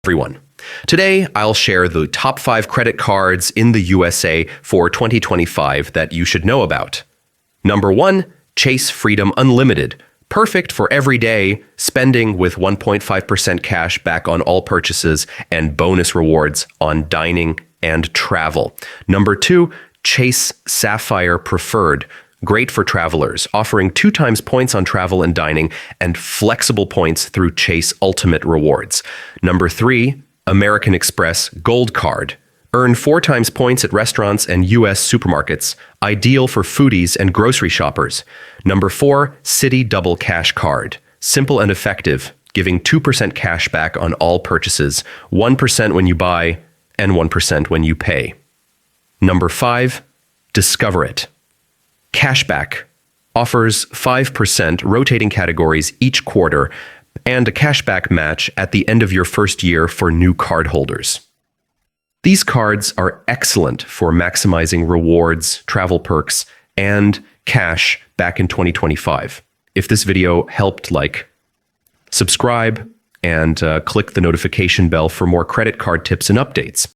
Everyone. Today, I'll share the top 5 credit cards in the USA for 2025 that you should know about. Number 1, Chase Freedom Unlimited. Perfect for everyday spending with 1.5% cash back on all purchases and bonus rewards on dining and travel. Number 2, Chase Sapphire Preferred. Great for travelers, offering 2 times points on travel and dining and flexible points through Chase Ultimate Rewards. Number 3, American Express Gold Card. Earn 4 times points at restaurants and U.S. supermarkets, ideal for foodies and grocery shoppers. Number 4, Citi Double Cash Card. Simple and effective, giving 2% cash back on all purchases, 1% when you buy and 1% when you pay. Number 5, Discover It. Cashback offers 5% rotating categories each quarter and a cashback match at the end of your first year for new cardholders. These cards are excellent for maximizing rewards, travel perks, and cash back in 2025. If this video helped, subscribe, and click the notification bell for more credit card tips and updates.